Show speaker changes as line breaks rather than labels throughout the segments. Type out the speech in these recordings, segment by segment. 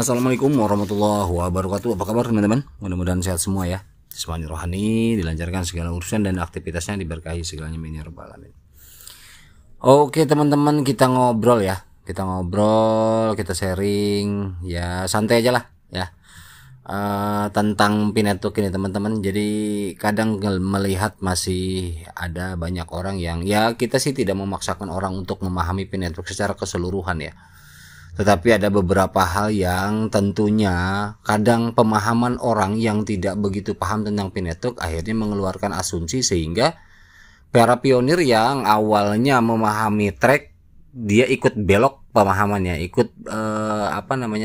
Assalamualaikum warahmatullahi wabarakatuh. Apa kabar teman-teman? Mudah-mudahan sehat semua ya. Jismani rohani dilancarkan segala urusan dan aktivitasnya diberkahi segalanya min ya rabbal alamin. Oke teman-teman, kita ngobrol ya. Kita ngobrol, kita sharing ya, santai aja lah ya. Tentang Pinetuk ini teman-teman. Jadi kadang melihat masih ada banyak orang yang ya, kita sih tidak memaksakan orang untuk memahami Pinetuk secara keseluruhan ya. Tetapi ada beberapa hal yang tentunya kadang pemahaman orang yang tidak begitu paham tentang Pinetuk akhirnya mengeluarkan asumsi, sehingga para pionir yang awalnya memahami track, dia ikut belok pemahamannya, ikut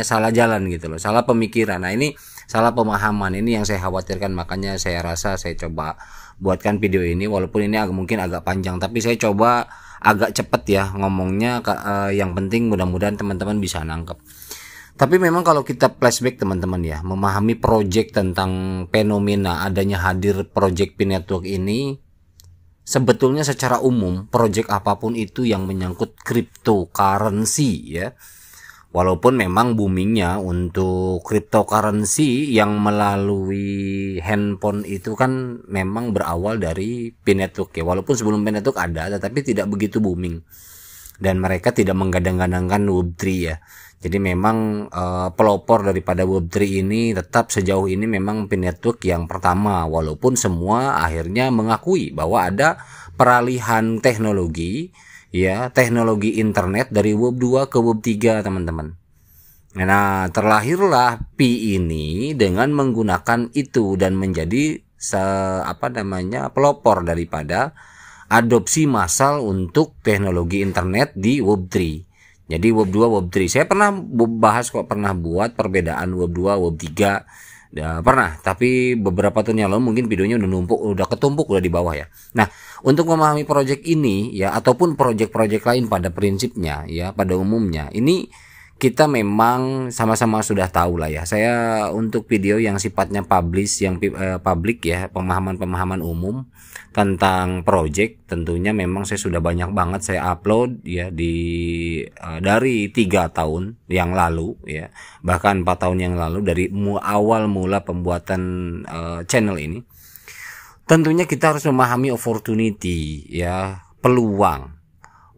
salah jalan gitu loh, salah pemikiran. Nah ini salah pemahaman, ini yang saya khawatirkan. Makanya saya rasa saya coba buatkan video ini, walaupun ini mungkin agak panjang, tapi saya coba agak cepet ya ngomongnya, yang penting mudah-mudahan teman-teman bisa nangkep. Tapi memang kalau kita flashback teman-teman ya, memahami project tentang fenomena adanya hadir project Pinetuk ini, sebetulnya secara umum project apapun itu yang menyangkut cryptocurrency ya, walaupun memang boomingnya untuk cryptocurrency yang melalui handphone itu kan memang berawal dari Pinetuk ya. Walaupun sebelum Pinetuk ada, tetapi tidak begitu booming dan mereka tidak menggadang-gadangkan Web3 ya. Jadi memang pelopor daripada Web3 ini tetap sejauh ini memang Pinetuk yang pertama, walaupun semua akhirnya mengakui bahwa ada peralihan teknologi ya, teknologi internet dari Web 2 ke Web 3 teman-teman. Nah terlahirlah Pi ini dengan menggunakan itu dan menjadi pelopor daripada adopsi massal untuk teknologi internet di Web 3. Jadi Web 2 Web 3 saya pernah bahas kok, pernah buat perbedaan Web 2 Web 3 ya, pernah, tapi beberapa tahun yang lalu mungkin videonya udah ketumpuk udah di bawah ya. Nah, untuk memahami project ini ya, ataupun project-project lain pada prinsipnya ya, pada umumnya ini kita memang sama-sama sudah tahu lah ya. Saya untuk video yang sifatnya publish, yang publik ya, pemahaman-pemahaman umum tentang project, tentunya memang saya sudah banyak banget saya upload ya dari 3 tahun yang lalu ya, bahkan 4 tahun yang lalu, dari awal mula pembuatan channel ini. Tentunya kita harus memahami opportunity ya, peluang,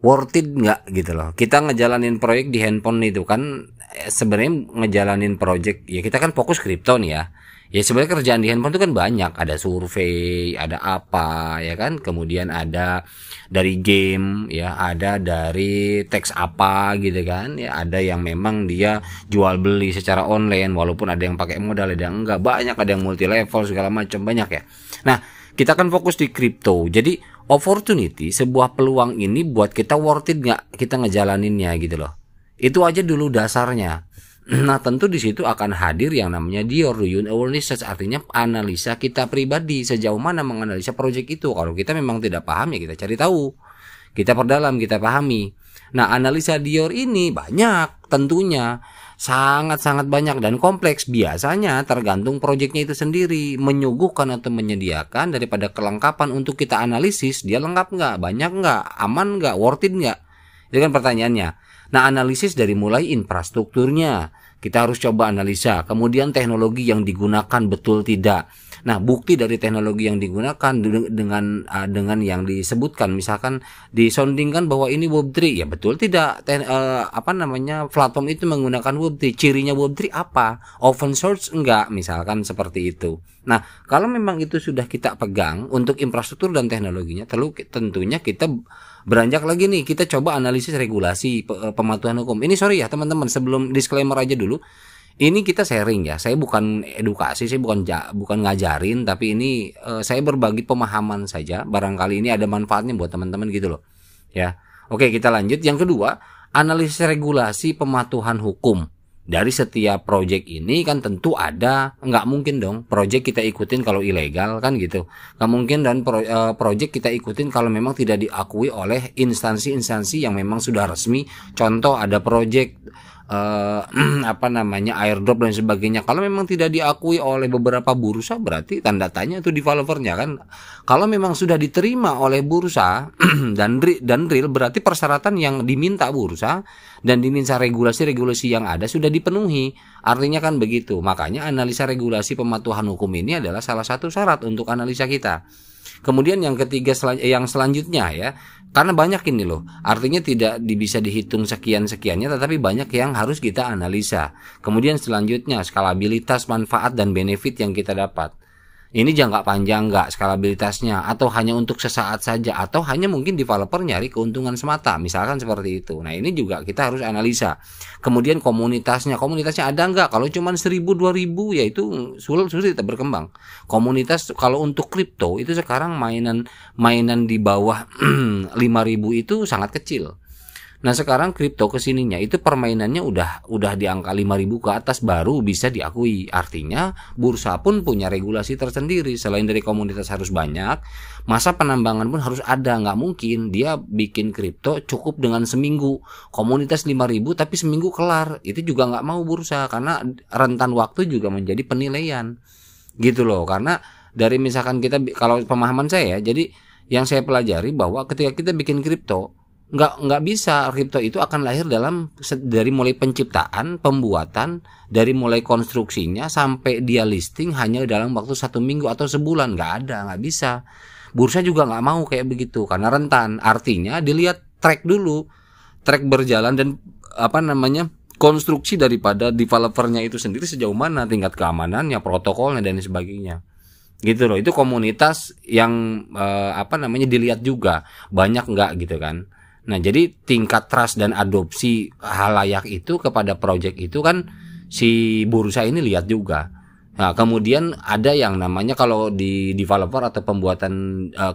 worth it nggak gitu loh. Kita ngejalanin proyek di handphone itu kan sebenarnya ngejalanin project ya, kita kan fokus kripto nih ya. Ya sebenarnya kerjaan di handphone itu kan banyak, ada survei, ada apa ya kan, kemudian ada dari game ya, ada dari teks apa gitu kan ya, ada yang memang dia jual beli secara online, walaupun ada yang pakai modal, ada yang enggak, banyak, ada yang multi level segala macam, banyak ya. Nah kita kan fokus di kripto, jadi opportunity, sebuah peluang ini buat kita worth it nggak kita ngejalaninnya gitu loh. Itu aja dulu dasarnya. Nah tentu di situ akan hadir yang namanya DIOR, do you know research, artinya analisa kita pribadi sejauh mana menganalisa project itu. Kalau kita memang tidak paham ya kita cari tahu, kita perdalam, kita pahami. Nah analisa DIOR ini banyak, tentunya sangat-sangat banyak dan kompleks. Biasanya tergantung projectnya itu sendiri menyuguhkan atau menyediakan daripada kelengkapan untuk kita analisis, dia lengkap nggak, banyak nggak, aman nggak, worth it nggak, itu kan pertanyaannya. Nah analisis dari mulai infrastrukturnya kita harus coba analisa, kemudian teknologi yang digunakan betul tidak. Nah bukti dari teknologi yang digunakan dengan yang disebutkan, misalkan disondingkan bahwa ini Web3 ya, betul tidak platform itu menggunakan Web3, cirinya Web3 apa, open source enggak, misalkan seperti itu. Nah kalau memang itu sudah kita pegang untuk infrastruktur dan teknologinya, tentunya kita beranjak lagi nih, kita coba analisis regulasi pematuhan hukum. Ini sorry ya teman-teman, sebelum disclaimer aja dulu, ini kita sharing ya, saya bukan edukasi, saya bukan ngajarin, tapi ini saya berbagi pemahaman saja, barangkali ini ada manfaatnya buat teman-teman gitu loh ya. Oke kita lanjut. Yang kedua, analisis regulasi pematuhan hukum. Dari setiap project ini kan tentu ada, nggak mungkin dong project kita ikutin kalau ilegal kan gitu, nggak mungkin, dan project kita ikutin kalau memang tidak diakui oleh instansi-instansi yang memang sudah resmi. Contoh ada project apa namanya, airdrop dan sebagainya. Kalau memang tidak diakui oleh beberapa bursa, berarti tanda tanya itu developernya kan. Kalau memang sudah diterima oleh bursa dan real, berarti persyaratan yang diminta bursa dan diminta regulasi-regulasi yang ada sudah dipenuhi. Artinya kan begitu. Makanya analisa regulasi pematuhan hukum ini adalah salah satu syarat untuk analisa kita. Kemudian yang ketiga, yang selanjutnya ya, karena banyak ini loh, artinya tidak bisa dihitung sekian-sekiannya, tetapi banyak yang harus kita analisa. Kemudian selanjutnya, skalabilitas, manfaat, dan benefit yang kita dapat. Ini jangka panjang nggak skalabilitasnya, atau hanya untuk sesaat saja, atau hanya mungkin developer nyari keuntungan semata, misalkan seperti itu. Nah ini juga kita harus analisa. Kemudian komunitasnya ada nggak? Kalau cuma 1.000-2.000 ya itu sulit berkembang. Komunitas kalau untuk kripto itu sekarang mainan di bawah 5.000 itu sangat kecil. Nah sekarang kripto kesininya itu permainannya udah di angka 5.000 ke atas baru bisa diakui. Artinya bursa pun punya regulasi tersendiri. Selain dari komunitas harus banyak, masa penambangan pun harus ada. Nggak mungkin dia bikin kripto cukup dengan seminggu, komunitas 5.000 tapi seminggu kelar. Itu juga nggak mau bursa, karena rentan waktu juga menjadi penilaian gitu loh. Karena dari misalkan kita, kalau pemahaman saya ya, jadi yang saya pelajari bahwa ketika kita bikin kripto, nggak bisa kripto itu akan lahir dari mulai penciptaan, pembuatan, dari mulai konstruksinya sampai dia listing hanya dalam waktu 1 minggu atau sebulan. Nggak bisa. Bursa juga nggak mau kayak begitu karena rentan. Artinya dilihat track dulu, track berjalan dan konstruksi daripada developernya itu sendiri sejauh mana, tingkat keamanannya, protokolnya dan sebagainya. Gitu loh. Itu komunitas yang dilihat juga banyak nggak gitu kan. Nah jadi tingkat trust dan adopsi halayak itu kepada project itu kan si bursa ini lihat juga. Nah kemudian ada yang namanya, kalau di developer atau pembuatan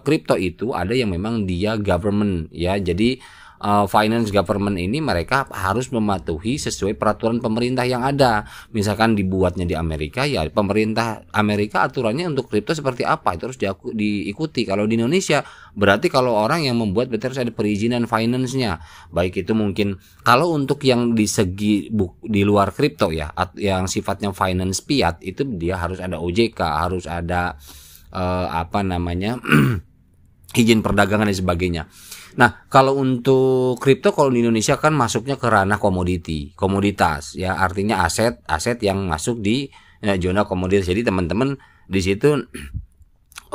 kripto itu ada yang memang dia government ya. Jadi finance government ini mereka harus mematuhi sesuai peraturan pemerintah yang ada. Misalkan dibuatnya di Amerika, ya pemerintah Amerika aturannya untuk kripto seperti apa itu harus diikuti. Kalau di Indonesia berarti kalau orang yang membuat berarti harus ada perizinan finance-nya. Baik itu mungkin kalau untuk yang di segi di luar kripto ya, yang sifatnya finance fiat itu dia harus ada OJK, harus ada izin perdagangan dan sebagainya. Nah, kalau untuk kripto, kalau di Indonesia kan masuknya ke ranah komoditas ya, artinya aset yang masuk di zona komoditas. Jadi teman-teman di situ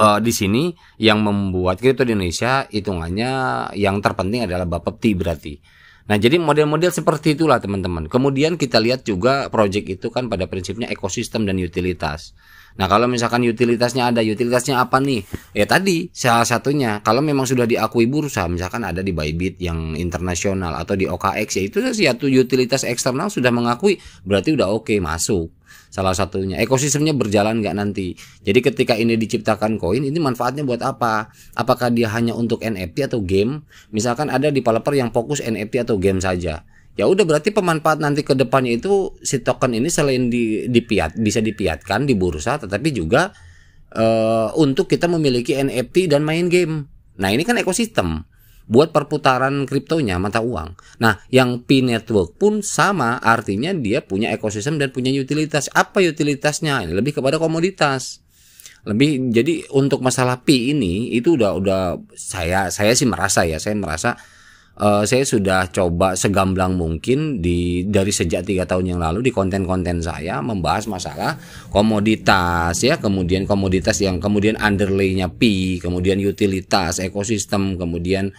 di sini yang membuat kripto di Indonesia hitungannya yang terpenting adalah Bapepti berarti. Nah, jadi model-model seperti itulah teman-teman. Kemudian kita lihat juga project itu kan pada prinsipnya ekosistem dan utilitas. Nah, kalau misalkan utilitasnya apa nih? Ya tadi salah satunya kalau memang sudah diakui bursa, misalkan ada di Bybit yang internasional atau di OKX, ya itu satu utilitas eksternal sudah mengakui, berarti udah oke, masuk. Salah satunya ekosistemnya berjalan nggak nanti. Jadi ketika ini diciptakan koin, ini manfaatnya buat apa? Apakah dia hanya untuk NFT atau game? Misalkan ada developer yang fokus NFT atau game saja. Ya udah, berarti pemanfaat nanti ke depannya itu si token ini selain bisa dipiatkan di bursa, tetapi juga untuk kita memiliki NFT dan main game. Nah ini kan ekosistem buat perputaran kriptonya, mata uang. Nah yang Pi Network pun sama, artinya dia punya ekosistem dan punya utilitas. Apa utilitasnya? Lebih kepada komoditas. Jadi untuk masalah Pi ini itu udah saya merasa saya sudah coba segamblang mungkin dari sejak 3 tahun yang lalu di konten-konten saya membahas masalah komoditas ya, kemudian komoditas yang kemudian underlay-nya Pi, kemudian utilitas, ekosistem, kemudian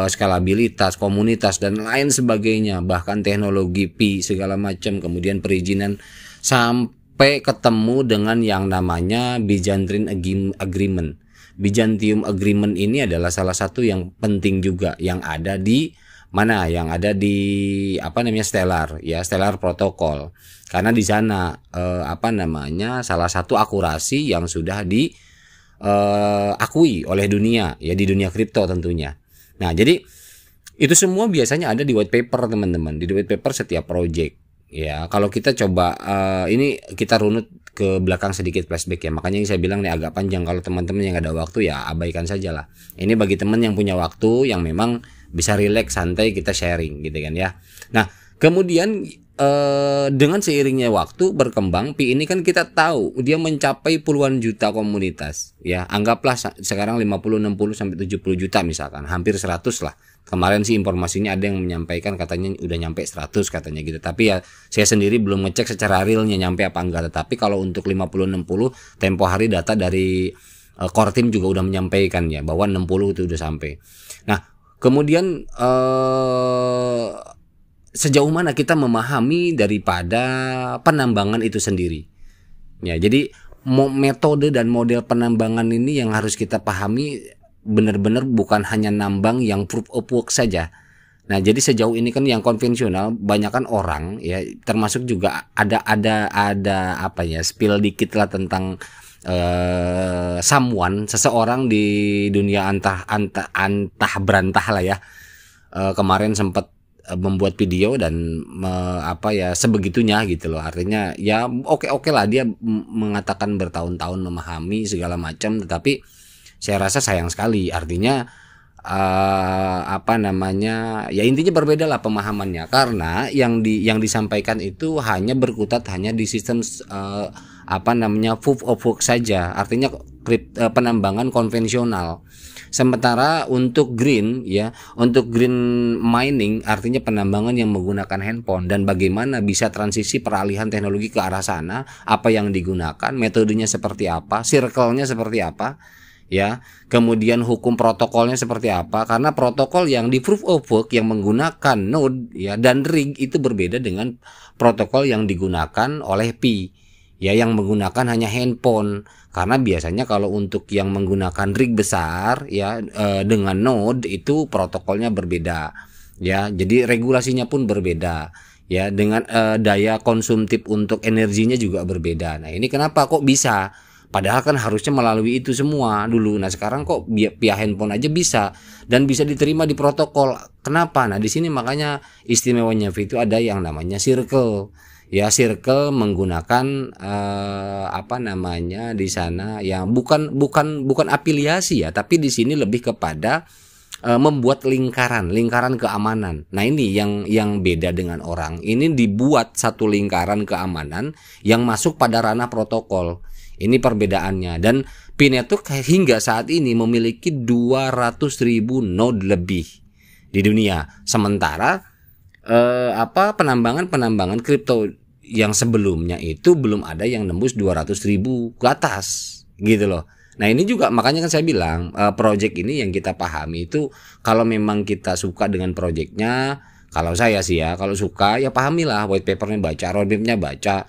skalabilitas, komunitas dan lain sebagainya, bahkan teknologi Pi segala macam, kemudian perizinan sampai ketemu dengan yang namanya Byzantine Agreement. Byzantium Agreement ini adalah salah satu yang penting juga yang ada di Stellar ya, Stellar Protocol. Karena di sana salah satu akurasi yang sudah diakui oleh dunia ya, di dunia kripto tentunya. Nah, jadi itu semua biasanya ada di white paper teman-teman, di white paper setiap project. Ya, kalau kita coba ini kita runut ke belakang sedikit flashback ya. Makanya yang saya bilang nih agak panjang, kalau teman-teman yang ada waktu ya abaikan saja lah. Ini bagi teman yang punya waktu, yang memang bisa relax santai kita sharing gitu kan ya. Nah, kemudian dengan seiringnya waktu berkembang, Pi ini kan kita tahu dia mencapai puluhan juta komunitas ya. Anggaplah sekarang 50, 60 sampai 70 juta misalkan, hampir 100 lah. Kemarin sih informasinya ada yang menyampaikan katanya udah nyampe 100 katanya gitu. Tapi ya saya sendiri belum ngecek secara realnya nyampe apa enggak. Tetapi kalau untuk 50, 60 tempo hari data dari core team juga udah menyampaikan ya bahwa 60 itu udah sampai. Nah, kemudian sejauh mana kita memahami daripada penambangan itu sendiri. Ya, jadi metode dan model penambangan ini yang harus kita pahami benar-benar bukan hanya nambang yang proof of work saja. Nah, jadi sejauh ini kan yang konvensional banyakkan orang ya, termasuk juga ada apa ya, spill dikit lah tentang seseorang di dunia antah berantah lah ya. Kemarin sempat membuat video dan sebegitunya gitu loh. Artinya ya oke lah dia mengatakan bertahun-tahun memahami segala macam, tetapi saya rasa sayang sekali. Artinya ya intinya berbeda lah pemahamannya, karena yang disampaikan itu hanya berkutat hanya di sistem proof of work saja. Artinya penambangan konvensional. Sementara untuk green mining artinya penambangan yang menggunakan handphone, dan bagaimana bisa transisi peralihan teknologi ke arah sana, apa yang digunakan, metodenya seperti apa, circle-nya seperti apa, ya. Kemudian hukum protokolnya seperti apa, karena protokol yang di proof of work yang menggunakan node ya dan rig itu berbeda dengan protokol yang digunakan oleh Pi. Ya, yang menggunakan hanya handphone, karena biasanya kalau untuk yang menggunakan rig besar ya dengan node itu protokolnya berbeda ya, jadi regulasinya pun berbeda ya, dengan daya konsumtif untuk energinya juga berbeda. Nah, ini kenapa kok bisa, padahal kan harusnya melalui itu semua dulu. Nah, sekarang kok via handphone aja bisa dan bisa diterima di protokol. Kenapa? Nah, di sini makanya istimewanya itu ada yang namanya circle. Ya, circle menggunakan di sana ya bukan afiliasi ya, tapi di sini lebih kepada membuat lingkaran keamanan. Nah, ini yang beda dengan orang. Ini dibuat satu lingkaran keamanan yang masuk pada ranah protokol. Ini perbedaannya. Dan Pi Network hingga saat ini memiliki 200.000 node lebih di dunia. Sementara penambangan kripto yang sebelumnya itu belum ada yang nembus 200.000 ke atas gitu loh. Nah, ini juga makanya kan saya bilang project ini yang kita pahami itu, kalau memang kita suka dengan projectnya, kalau saya sih ya, kalau suka ya pahamilah white papernya, baca roadmapnya, baca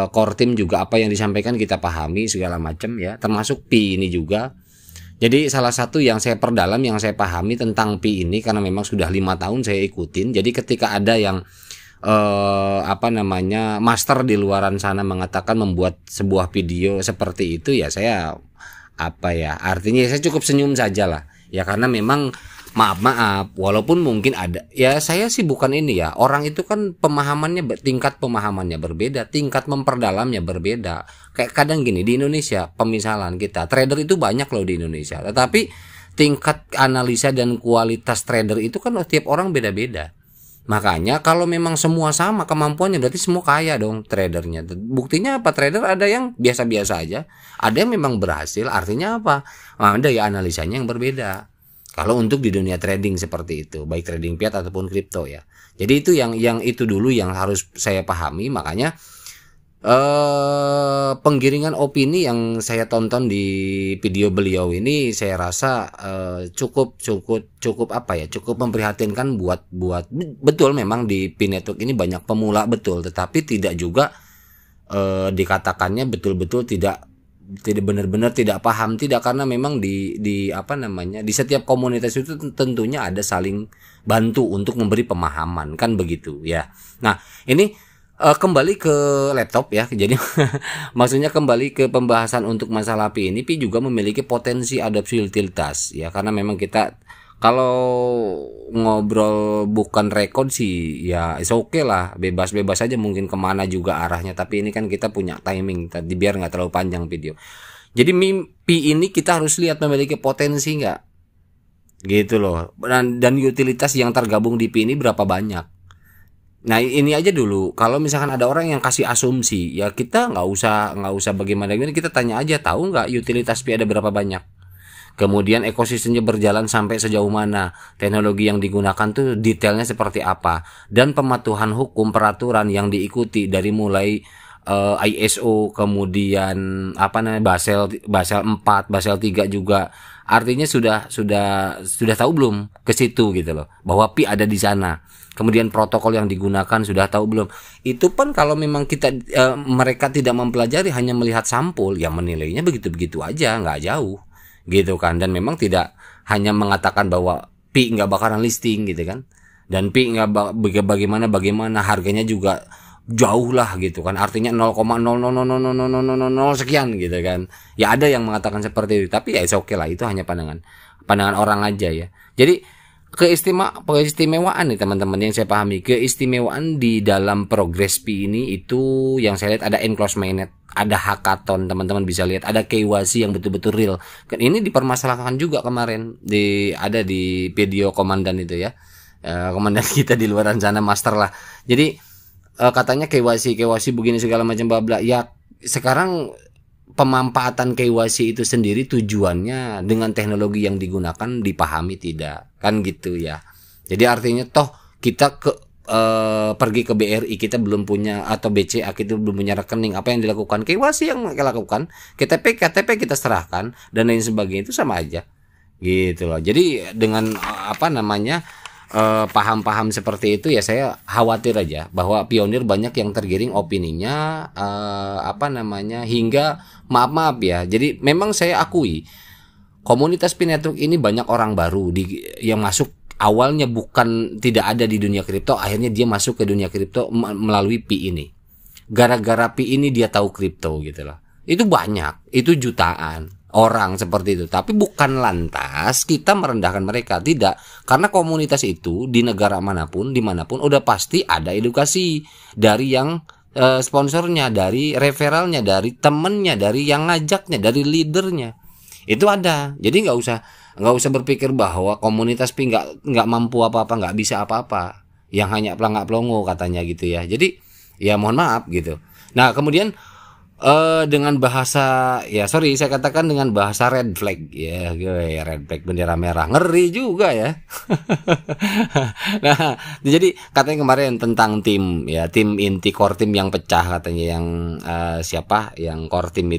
core team juga apa yang disampaikan kita pahami segala macam ya, termasuk Pi ini juga. Jadi salah satu yang saya perdalam, yang saya pahami tentang Pi ini, karena memang sudah 5 tahun saya ikutin. Jadi ketika ada yang master di luaran sana mengatakan membuat sebuah video seperti itu, ya saya artinya saya cukup senyum saja lah ya, karena memang maaf walaupun mungkin ada ya, saya sih bukan ini ya, orang itu kan tingkat pemahamannya berbeda, tingkat memperdalamnya berbeda. Kayak kadang gini di Indonesia, pemisalan kita trader itu banyak loh di Indonesia, tetapi tingkat analisa dan kualitas trader itu kan tiap orang beda-beda. Makanya kalau memang semua sama kemampuannya, berarti semua kaya dong tradernya. Buktinya apa? Trader ada yang biasa-biasa aja, ada yang memang berhasil. Artinya apa? Ada ya analisanya yang berbeda. Kalau untuk di dunia trading seperti itu, baik trading fiat ataupun kripto ya. Jadi itu yang itu dulu yang harus saya pahami. Makanya penggiringan opini yang saya tonton di video beliau ini, saya rasa cukup memprihatinkan buat betul memang di Pi Network ini banyak pemula betul, tetapi tidak juga dikatakannya betul-betul tidak benar-benar tidak paham, tidak, karena memang di setiap komunitas itu tentunya ada saling bantu untuk memberi pemahaman kan begitu ya. Nah, ini kembali ke laptop ya. Jadi maksudnya kembali ke pembahasan untuk masalah Pi ini. Pi juga memiliki potensi adopsi utilitas ya, karena memang kita kalau ngobrol bukan rekod sih ya oke lah, bebas-bebas aja mungkin kemana juga arahnya, tapi ini kan kita punya timing tadi biar nggak terlalu panjang video. Jadi Pi ini kita harus lihat memiliki potensi nggak gitu loh, dan utilitas yang tergabung di Pi ini berapa banyak. Nah ini aja dulu. Kalau misalkan ada orang yang kasih asumsi, ya kita nggak usah bagaimana kita tanya aja, tahu nggak utilitas Pi ada berapa banyak. Kemudian ekosistemnya berjalan sampai sejauh mana, teknologi yang digunakan tuh detailnya seperti apa, dan pematuhan hukum peraturan yang diikuti dari mulai ISO, kemudian apa namanya Basel 4, Basel 3 juga. Artinya sudah tahu belum ke situ gitu loh, bahwa Pi ada di sana. Kemudian protokol yang digunakan sudah tahu belum? Itu pun kalau memang mereka tidak mempelajari, hanya melihat sampul, ya menilainya begitu-begitu aja, nggak jauh gitu kan. Dan memang tidak hanya mengatakan bahwa Pi nggak bakalan listing gitu kan, dan Pi nggak bagaimana harganya juga jauh lah gitu kan, artinya 0,0000000 sekian gitu kan. Ya ada yang mengatakan seperti itu, tapi ya oke lah, itu hanya pandangan orang aja ya. Jadi keistimewaan nih teman-teman yang saya pahami, keistimewaan di dalam progres Pi ini itu yang saya lihat ada enclosed mainnet, ada hackathon, teman-teman bisa lihat, ada KYC yang betul-betul real. Kan ini dipermasalahkan juga kemarin ada di video komandan itu ya, komandan kita di luar sana, master lah. Jadi katanya KYC begini segala macam babla. Ya sekarang pemanfaatan KYC itu sendiri tujuannya dengan teknologi yang digunakan dipahami tidak, kan gitu ya. Jadi artinya toh kita pergi ke BRI, kita belum punya, atau BCA kita belum punya rekening, apa yang dilakukan? KYC yang kita lakukan, KTP kita serahkan dan lain sebagainya, itu sama aja gitu loh. Jadi dengan paham-paham seperti itu ya, saya khawatir aja bahwa pionir banyak yang tergiring opininya hingga maaf ya. Jadi memang saya akui komunitas Pi Network ini banyak orang baru yang masuk, awalnya tidak ada di dunia kripto, akhirnya dia masuk ke dunia kripto melalui Pi ini. Gara-gara Pi ini dia tahu kripto gitu loh. Itu banyak, itu jutaan orang seperti itu. Tapi bukan lantas kita merendahkan mereka, tidak. Karena komunitas itu di negara manapun, dimanapun, udah pasti ada edukasi dari yang sponsornya, dari referralnya, dari temennya, dari yang ngajaknya, dari leadernya. Itu ada. Jadi nggak usah berpikir bahwa komunitas Pi nggak mampu apa-apa, nggak bisa apa-apa, yang hanya pelangak pelongo katanya gitu ya. Jadi ya mohon maaf gitu. Nah kemudian dengan bahasa, ya sorry saya katakan dengan bahasa red flag ya, red flag, bendera merah, ngeri juga ya. Nah jadi katanya kemarin tentang tim inti core tim yang pecah, katanya yang yang core tim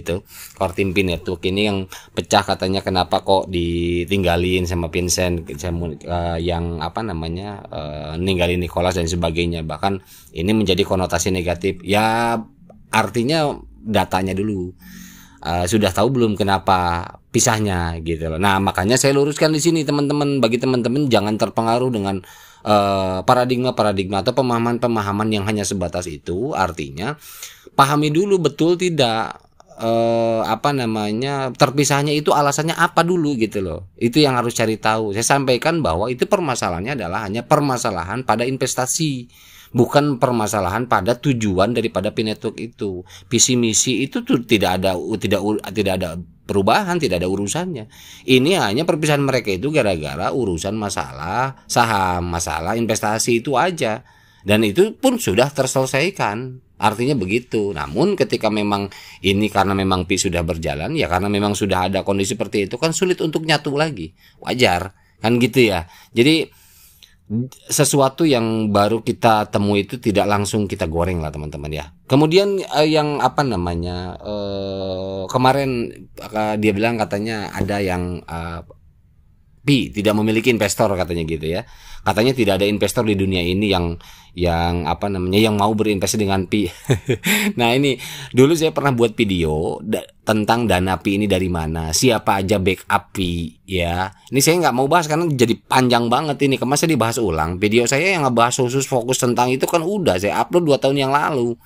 Pi Network ini yang pecah, katanya kenapa kok ditinggalin sama Vincent, yang ninggalin Nicholas dan sebagainya. Bahkan ini menjadi konotasi negatif ya, artinya datanya dulu sudah tahu belum kenapa pisahnya gitu loh. Nah makanya saya luruskan di sini teman-teman, bagi teman-teman jangan terpengaruh dengan paradigma atau pemahaman yang hanya sebatas itu. Artinya pahami dulu betul tidak terpisahnya itu alasannya apa dulu gitu loh. Itu yang harus cari tahu. Saya sampaikan bahwa itu permasalahannya adalah hanya permasalahan pada investasi, bukan permasalahan pada tujuan daripada Pi Network itu. Visi misi itu tuh tidak ada perubahan, tidak ada urusannya. Ini hanya perpisahan mereka itu gara-gara urusan masalah saham, masalah investasi itu aja. Dan itu pun sudah terselesaikan. Artinya begitu. Namun ketika memang ini karena memang Pi sudah berjalan, ya karena memang sudah ada kondisi seperti itu, kan sulit untuk nyatu lagi. Wajar kan gitu ya. Jadi sesuatu yang baru kita temui itu tidak langsung kita goreng lah teman-teman ya. Kemudian yang kemarin dia bilang katanya ada yang Pi tidak memiliki investor katanya gitu ya. Katanya tidak ada investor di dunia ini yang mau berinvestasi dengan Pi. Nah ini dulu saya pernah buat video tentang dana Pi ini dari mana, siapa aja backup Pi ya. Ini saya nggak mau bahas karena jadi panjang banget ini. Kemarin saya dibahas ulang. Video saya yang ngebahas khusus fokus tentang itu kan udah saya upload 2 tahun yang lalu.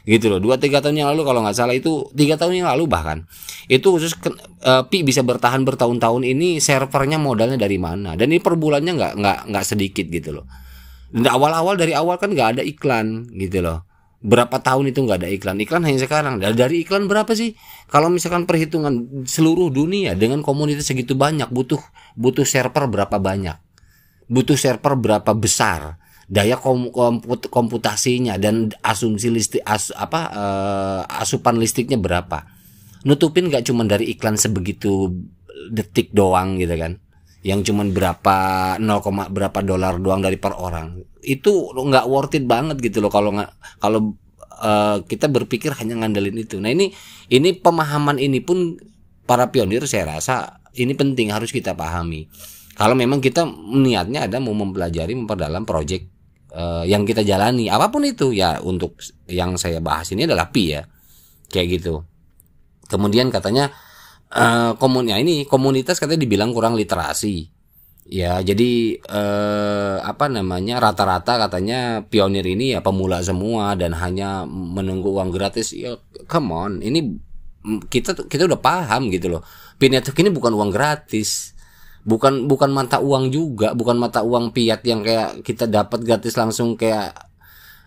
Gitu loh, 2-3 tahun yang lalu kalau nggak salah, itu 3 tahun yang lalu bahkan. Itu khusus Pi bisa bertahan bertahun-tahun ini servernya modalnya dari mana, dan ini per bulannya nggak sedikit gitu loh. Dan dari awal kan nggak ada iklan gitu loh. Berapa tahun itu nggak ada iklan hanya sekarang. Dari iklan berapa sih? Kalau misalkan perhitungan seluruh dunia dengan komunitas segitu banyak, butuh server berapa banyak, butuh server berapa besar. daya komputasinya dan asumsi listrik asupan listriknya berapa. Nutupin nggak cuma dari iklan sebegitu detik doang gitu kan, yang cuman berapa 0, berapa dolar doang dari per orang. Itu nggak worth it banget gitu loh kalau kita berpikir hanya ngandelin itu. Nah ini pemahaman ini pun para pionir saya rasa ini penting, harus kita pahami. Kalau memang kita niatnya ada mau mempelajari, memperdalam project yang kita jalani, apapun itu ya. Untuk yang saya bahas ini adalah Pi ya, kayak gitu. Kemudian katanya komunitas katanya dibilang kurang literasi. Ya, jadi rata-rata katanya pionir ini ya pemula semua dan hanya menunggu uang gratis. Ya, come on, ini kita udah paham gitu loh. Pi Network ini bukan uang gratis. Bukan mata uang juga, bukan mata uang fiat yang kayak kita dapat gratis langsung kayak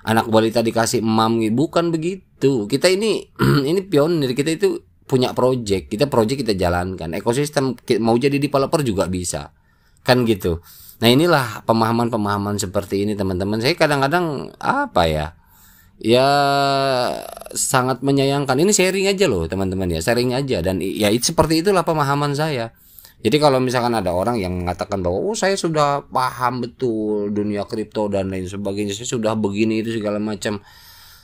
anak balita dikasih emam gitu. Bukan begitu. Kita ini ini pionir, kita itu punya project kita jalankan. Ekosistem mau jadi developer juga bisa. Kan gitu. Nah, inilah pemahaman seperti ini teman-teman. Saya kadang-kadang ya sangat menyayangkan. Ini sharing aja loh teman-teman ya, sharing aja. Dan ya seperti itulah pemahaman saya. Jadi kalau misalkan ada orang yang mengatakan bahwa saya sudah paham betul dunia kripto dan lain sebagainya, saya sudah begini itu segala macam.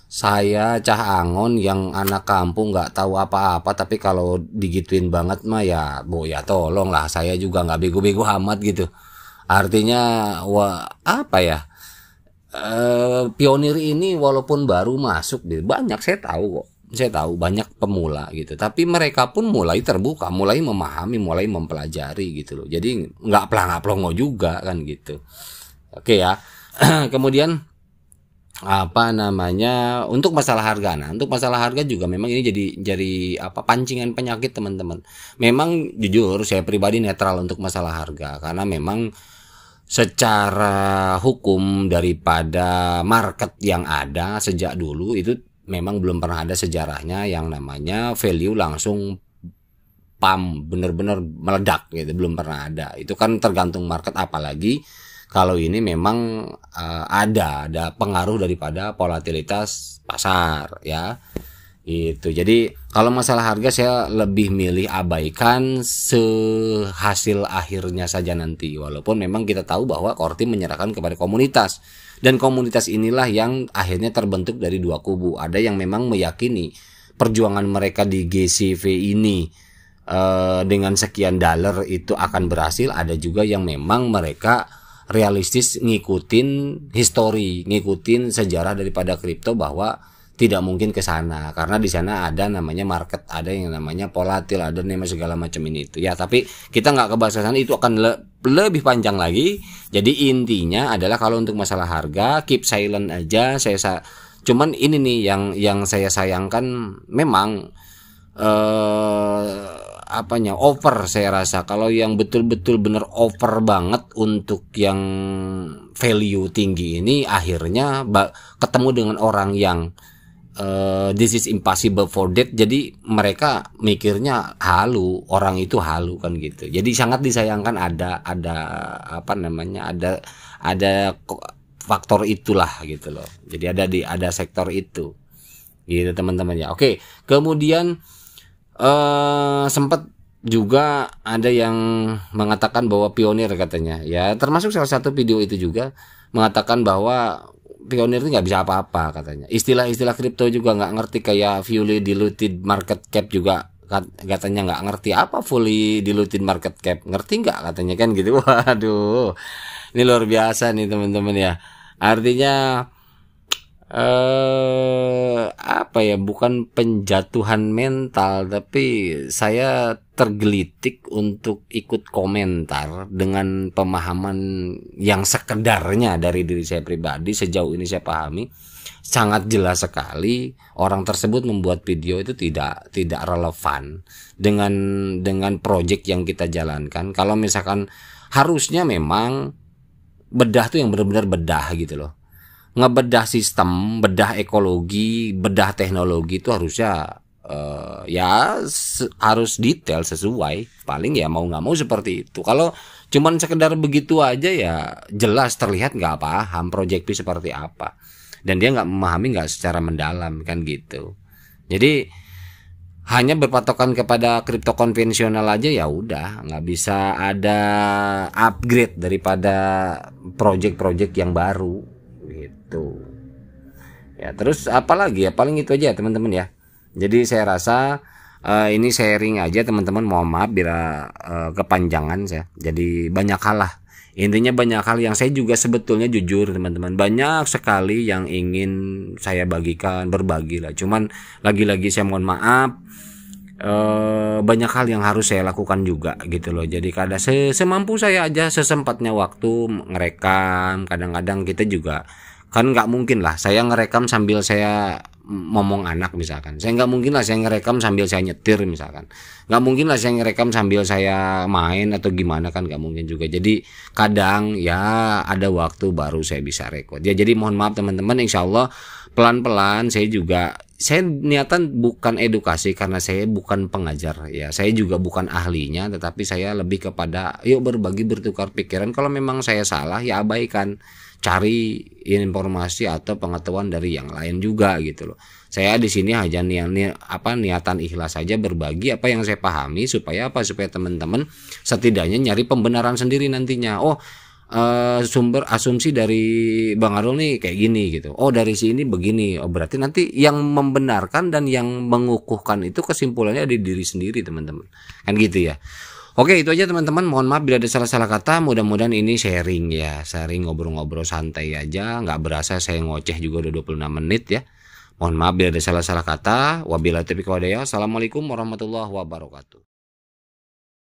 Saya Cah Angon yang anak kampung nggak tahu apa-apa, tapi kalau digituin banget mah ya tolong lah, saya juga nggak bego-bego amat gitu. Artinya pionir ini walaupun baru masuk banyak, saya tahu banyak pemula gitu, tapi mereka pun mulai terbuka, mulai memahami, mulai mempelajari gitu loh. Jadi nggak pelongo juga kan gitu. Oke ya. Kemudian untuk masalah harga. Nah, untuk masalah harga juga memang ini jadi pancingan penyakit teman-teman. Memang jujur saya pribadi netral untuk masalah harga, karena memang secara hukum daripada market yang ada sejak dulu itu memang belum pernah ada sejarahnya yang namanya value langsung benar-benar meledak gitu, belum pernah ada. Itu kan tergantung market, apalagi kalau ini memang ada pengaruh daripada volatilitas pasar ya. Itu. Jadi kalau masalah harga saya lebih milih abaikan sehasil akhirnya saja nanti. Walaupun memang kita tahu bahwa core team menyerahkan kepada komunitas. Dan komunitas inilah yang akhirnya terbentuk dari dua kubu. Ada yang memang meyakini perjuangan mereka di GCV ini dengan sekian dolar itu akan berhasil. Ada juga yang memang mereka realistis ngikutin histori, ngikutin sejarah daripada kripto bahwa tidak mungkin ke sana karena di sana ada namanya market, ada yang namanya volatil, ada namanya segala macam ini itu ya. Tapi kita nggak kebahas ke sana, itu akan lebih panjang lagi. Jadi intinya adalah kalau untuk masalah harga keep silent aja. Cuman ini nih yang saya sayangkan, memang over saya rasa. Kalau yang betul-betul bener over banget untuk yang value tinggi ini, akhirnya ketemu dengan orang yang this is impossible for that. Jadi mereka mikirnya orang itu halu kan gitu. Jadi sangat disayangkan ada faktor itulah gitu loh. Jadi ada sektor itu gitu teman-teman ya. Oke, kemudian sempat juga ada yang mengatakan bahwa pionir katanya ya, termasuk salah satu video itu juga mengatakan bahwa pionir itu nggak bisa apa-apa katanya. Istilah-istilah kripto juga nggak ngerti, kayak fully diluted market cap juga katanya nggak ngerti. Apa fully diluted market cap, ngerti nggak katanya kan gitu. Waduh, ini luar biasa nih teman-teman ya. Artinya bukan penjatuhan mental, tapi saya tergelitik untuk ikut komentar dengan pemahaman yang sekedarnya dari diri saya pribadi. Sejauh ini saya pahami sangat jelas sekali orang tersebut membuat video itu tidak relevan dengan project yang kita jalankan. Kalau misalkan harusnya memang bedah tuh yang benar-benar bedah gitu loh. Ngebedah sistem, bedah ekologi, bedah teknologi itu harusnya ya harus detail sesuai, paling ya mau nggak mau seperti itu. Kalau cuman sekedar begitu aja ya jelas terlihat nggak paham Project P seperti apa, dan dia nggak memahami, nggak secara mendalam kan gitu. Jadi hanya berpatokan kepada kripto konvensional aja ya udah nggak bisa ada upgrade daripada project-project yang baru gitu ya. Terus apalagi ya, paling itu aja teman-teman ya. Jadi saya rasa ini sharing aja teman-teman, mohon maaf bila kepanjangan saya. Jadi banyak hal lah, intinya banyak hal yang saya juga sebetulnya jujur teman-teman, banyak sekali yang ingin saya bagikan, berbagi lah. Cuman lagi-lagi saya mohon maaf, banyak hal yang harus saya lakukan juga gitu loh. Jadi kadang semampu saya aja, sesempatnya waktu ngerekam. Kadang-kadang kita juga kan nggak mungkin lah saya ngerekam sambil saya ngomong anak misalkan, saya nggak mungkin lah saya ngerekam sambil saya nyetir misalkan, nggak mungkin lah saya ngerekam sambil saya main atau gimana, kan nggak mungkin juga. Jadi kadang ya ada waktu baru saya bisa record ya. Jadi mohon maaf teman-teman, insya Allah pelan-pelan. Saya niatan bukan edukasi karena saya bukan pengajar ya, saya juga bukan ahlinya, tetapi saya lebih kepada yuk berbagi, bertukar pikiran. Kalau memang saya salah ya abaikan, cari informasi atau pengetahuan dari yang lain juga gitu loh. Saya di sini hanya niatan ikhlas saja berbagi apa yang saya pahami, supaya supaya teman-teman setidaknya nyari pembenaran sendiri nantinya. Sumber asumsi dari Bang Arul nih kayak gini gitu. Dari sini begini. Berarti nanti yang membenarkan dan yang mengukuhkan itu kesimpulannya di diri sendiri teman-teman. Kan gitu ya. Oke, itu aja teman-teman. Mohon maaf bila ada salah-salah kata. Mudah-mudahan ini sharing ya. Sharing ngobrol-ngobrol santai aja. Nggak berasa saya ngoceh juga udah 26 menit ya. Mohon maaf bila ada salah-salah kata. Wabillahi taufiq wal hidayah. Assalamualaikum warahmatullahi wabarakatuh.